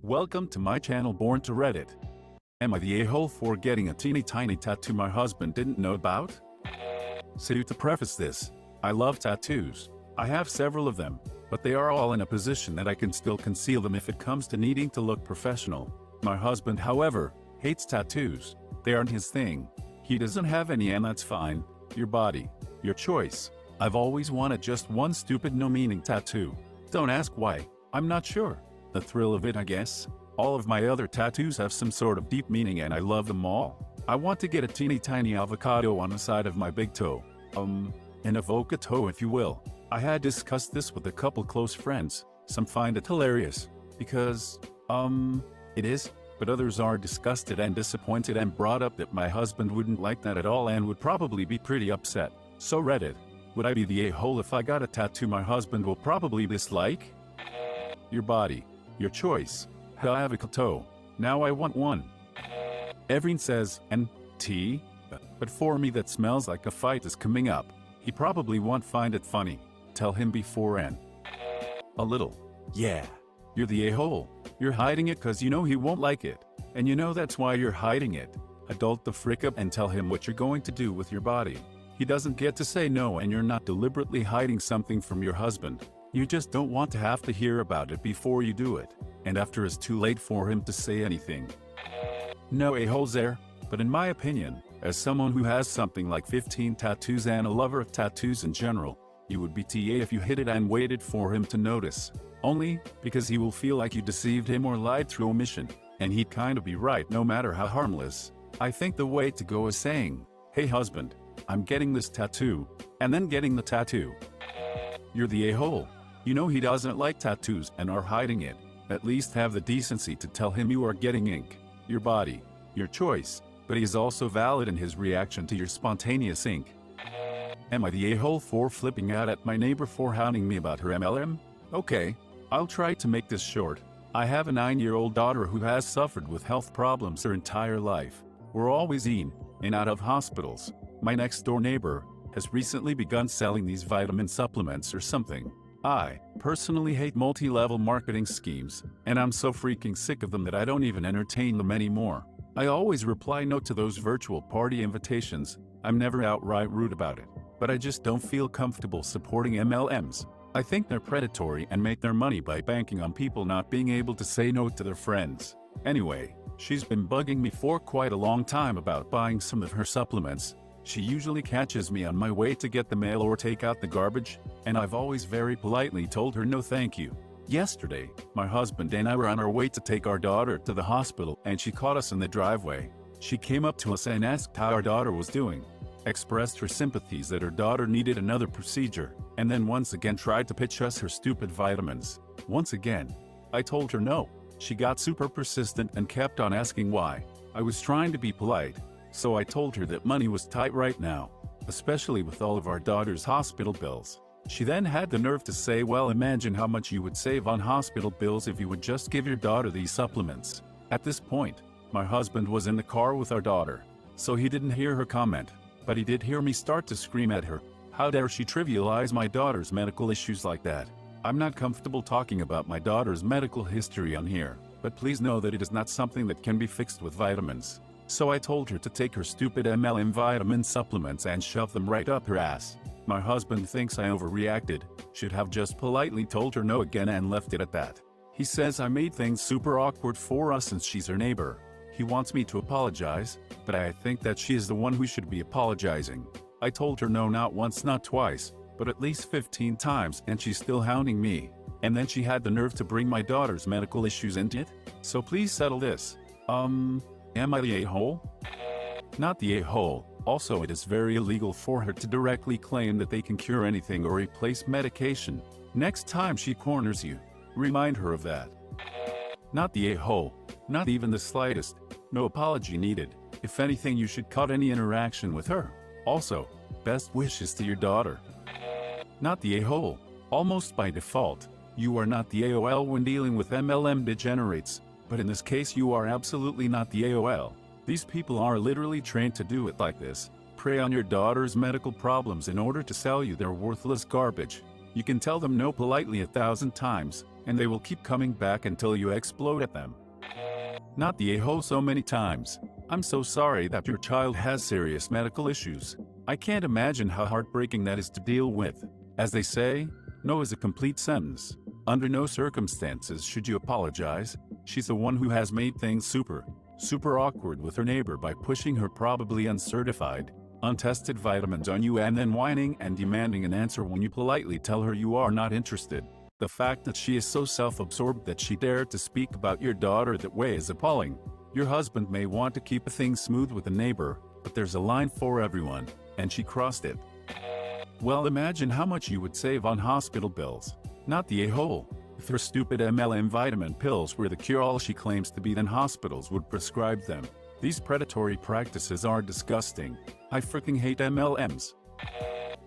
Welcome to my channel BornToReddit. Am I the a-hole for getting a teeny tiny tattoo my husband didn't know about? So to preface this, I love tattoos. I have several of them, but they are all in a position that I can still conceal them if it comes to needing to look professional. My husband, however, hates tattoos. They aren't his thing. He doesn't have any, and that's fine. Your body, your choice. I've always wanted just one stupid no-meaning tattoo. Don't ask why, I'm not sure. The thrill of it, I guess. All of my other tattoos have some sort of deep meaning and I love them all. I want to get a teeny tiny avocado on the side of my big toe. An avoca toe if you will. I had discussed this with a couple close friends. Some find it hilarious, because, it is, but others are disgusted and disappointed and brought up that my husband wouldn't like that at all and would probably be pretty upset. So Reddit, would I be the a-hole if I got a tattoo my husband will probably dislike? Your body, your choice. Avocado. Now I want one. Everyone says, N-T, but for me that smells like a fight is coming up. He probably won't find it funny. Tell him before and a little. Yeah, you're the a-hole. You're hiding it cause you know he won't like it. And you know that's why you're hiding it. Adult the frick up and tell him what you're going to do with your body. He doesn't get to say no, and you're not deliberately hiding something from your husband. You just don't want to have to hear about it before you do it, and after it's too late for him to say anything. No a-holes there, but in my opinion, as someone who has something like 15 tattoos and a lover of tattoos in general, you would be TA if you hid it and waited for him to notice. Only because he will feel like you deceived him or lied through omission, and he'd kinda be right no matter how harmless. I think the way to go is saying, hey husband, I'm getting this tattoo, and then getting the tattoo. You're the a-hole. You know he doesn't like tattoos and are hiding it. At least have the decency to tell him you are getting ink. Your body, your choice, but he is also valid in his reaction to your spontaneous ink. Am I the a-hole for flipping out at my neighbor for hounding me about her MLM? Okay, I'll try to make this short. I have a 9-year-old daughter who has suffered with health problems her entire life. We're always in and out of hospitals. My next door neighbor has recently begun selling these vitamin supplements or something. I personally hate multi-level marketing schemes, and I'm so freaking sick of them that I don't even entertain them anymore. I always reply no to those virtual party invitations. I'm never outright rude about it, but I just don't feel comfortable supporting MLMs. I think they're predatory and make their money by banking on people not being able to say no to their friends. Anyway, she's been bugging me for quite a long time about buying some of her supplements. She usually catches me on my way to get the mail or take out the garbage, and I've always very politely told her no thank you. Yesterday, my husband and I were on our way to take our daughter to the hospital and she caught us in the driveway. She came up to us and asked how our daughter was doing, expressed her sympathies that her daughter needed another procedure, and then once again tried to pitch us her stupid vitamins. Once again, I told her no. She got super persistent and kept on asking why. I was trying to be polite, so I told her that money was tight right now, especially with all of our daughter's hospital bills. She then had the nerve to say, well, imagine how much you would save on hospital bills if you would just give your daughter these supplements. At this point, my husband was in the car with our daughter, so he didn't hear her comment, but he did hear me start to scream at her. How dare she trivialize my daughter's medical issues like that? I'm not comfortable talking about my daughter's medical history on here, but please know that it is not something that can be fixed with vitamins. So I told her to take her stupid MLM vitamin supplements and shove them right up her ass. My husband thinks I overreacted, should have just politely told her no again and left it at that. He says I made things super awkward for us since she's her neighbor. He wants me to apologize, but I think that she is the one who should be apologizing. I told her no not once not twice, but at least 15 times, and she's still hounding me. And then she had the nerve to bring my daughter's medical issues into it? So please settle this. Am I the a-hole? Not the a-hole. Also, it is very illegal for her to directly claim that they can cure anything or replace medication. Next time she corners you, remind her of that. Not the a-hole. Not even the slightest. No apology needed. If anything, you should cut any interaction with her. Also, best wishes to your daughter. Not the a-hole. Almost by default, you are not the AOL when dealing with MLM degenerates. But in this case you are absolutely not the AOL. These people are literally trained to do it like this. Prey on your daughter's medical problems in order to sell you their worthless garbage. You can tell them no politely 1,000 times, and they will keep coming back until you explode at them. Not the a-hole so many times. I'm so sorry that your child has serious medical issues. I can't imagine how heartbreaking that is to deal with. As they say, no is a complete sentence. Under no circumstances should you apologize. She's the one who has made things super awkward with her neighbor by pushing her probably uncertified, untested vitamins on you and then whining and demanding an answer when you politely tell her you are not interested. The fact that she is so self-absorbed that she dared to speak about your daughter that way is appalling. Your husband may want to keep things smooth with a neighbor, but there's a line for everyone, and she crossed it. Well, imagine how much you would save on hospital bills. Not the a-hole. If her stupid MLM vitamin pills were the cure-all she claims to be, then hospitals would prescribe them. These predatory practices are disgusting. I freaking hate MLMs.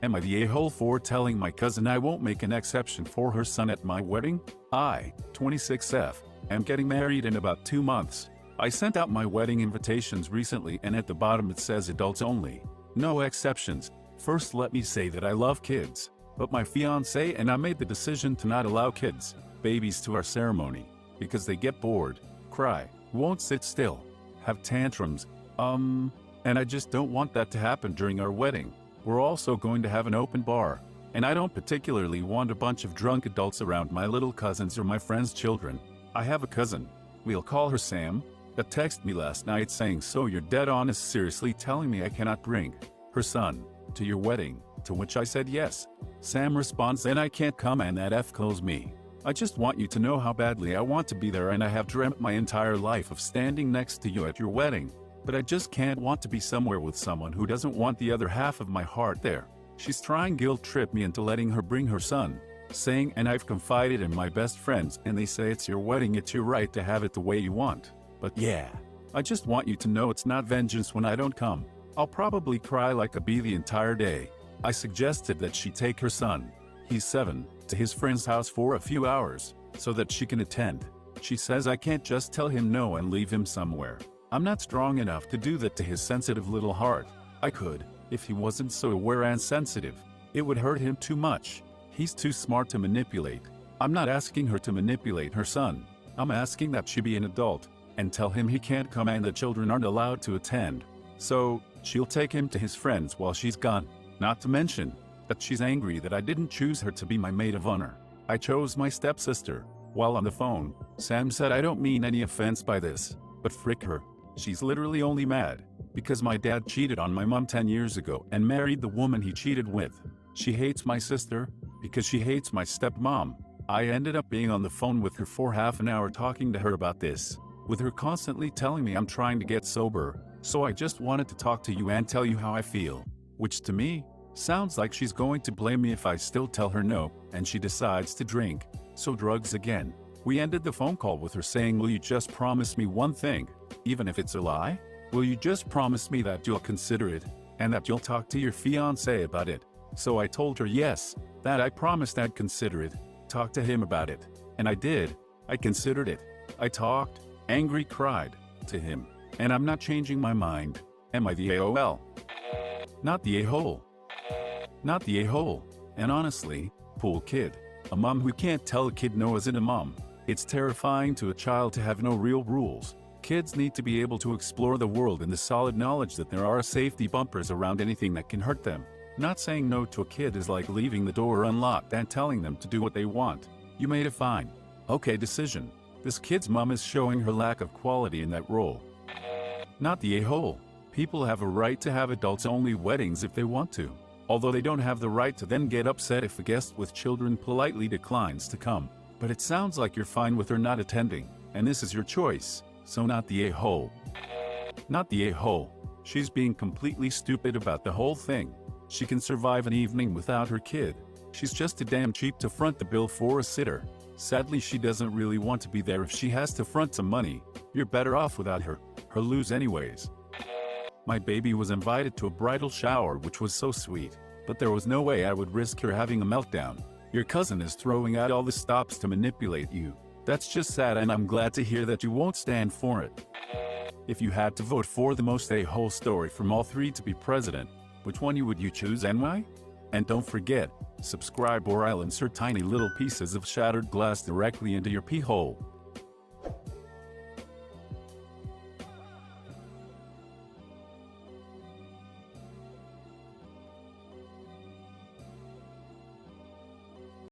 Am I the a-hole for telling my cousin I won't make an exception for her son at my wedding? I, 26F, am getting married in about 2 months. I sent out my wedding invitations recently and at the bottom it says adults only. No exceptions. First, let me say that I love kids, but my fiancé and I made the decision to not allow kids, babies, to our ceremony, because they get bored, cry, won't sit still, have tantrums, and I just don't want that to happen during our wedding. We're also going to have an open bar, and I don't particularly want a bunch of drunk adults around my little cousins or my friends' children. I have a cousin, we'll call her Sam, that texted me last night saying, "So you're dead honest seriously telling me I cannot bring her son to your wedding?" To which I said yes. Sam responds, "Then I can't come," and that F kills me. I just want you to know how badly I want to be there, and I have dreamt my entire life of standing next to you at your wedding. But I just can't want to be somewhere with someone who doesn't want the other half of my heart there. She's trying guilt trip me into letting her bring her son, saying, "And I've confided in my best friends and they say it's your wedding, it's your right to have it the way you want." But yeah, I just want you to know it's not vengeance when I don't come. I'll probably cry like a bee the entire day. I suggested that she take her son, he's 7, to his friend's house for a few hours, so that she can attend. She says I can't just tell him no and leave him somewhere. I'm not strong enough to do that to his sensitive little heart. I could, if he wasn't so aware and sensitive. It would hurt him too much. He's too smart to manipulate. I'm not asking her to manipulate her son. I'm asking that she be an adult, and tell him he can't come and the children aren't allowed to attend. So, she'll take him to his friends while she's gone. Not to mention that she's angry that I didn't choose her to be my maid of honor. I chose my stepsister. While on the phone, Sam said, "I don't mean any offense by this, but frick her. She's literally only mad because my dad cheated on my mom 10 years ago and married the woman he cheated with. She hates my sister because she hates my stepmom." I ended up being on the phone with her for half an hour talking to her about this, with her constantly telling me I'm trying to get sober. So I just wanted to talk to you and tell you how I feel. Which to me, sounds like she's going to blame me if I still tell her no, and she decides to drink. So drugs again. We ended the phone call with her saying, "Will you just promise me one thing, even if it's a lie? Will you just promise me that you'll consider it, and that you'll talk to your fiancé about it?" So I told her yes, that I promised I'd consider it, talk to him about it. And I did. I considered it. I talked, angry, cried, to him. And I'm not changing my mind. Am I the AOL? Not the a-hole. Not the a-hole. And honestly, poor kid. A mom who can't tell a kid no isn't a mom. It's terrifying to a child to have no real rules. Kids need to be able to explore the world in the solid knowledge that there are safety bumpers around anything that can hurt them. Not saying no to a kid is like leaving the door unlocked and telling them to do what they want. You made a fine, okay decision. This kid's mom is showing her lack of quality in that role. Not the a-hole. People have a right to have adults-only weddings if they want to, although they don't have the right to then get upset if a guest with children politely declines to come. But it sounds like you're fine with her not attending, and this is your choice, so not the a-hole. Not the a-hole. She's being completely stupid about the whole thing. She can survive an evening without her kid. She's just too damn cheap to front the bill for a sitter. Sadly, she doesn't really want to be there if she has to front some money. You're better off without her. Her lose anyways. My baby was invited to a bridal shower, which was so sweet, but there was no way I would risk her having a meltdown. Your cousin is throwing out all the stops to manipulate you. That's just sad, and I'm glad to hear that you won't stand for it. If you had to vote for the most a-hole story from all three to be president, which one would you choose and why? And don't forget, subscribe or I'll insert tiny little pieces of shattered glass directly into your pee hole.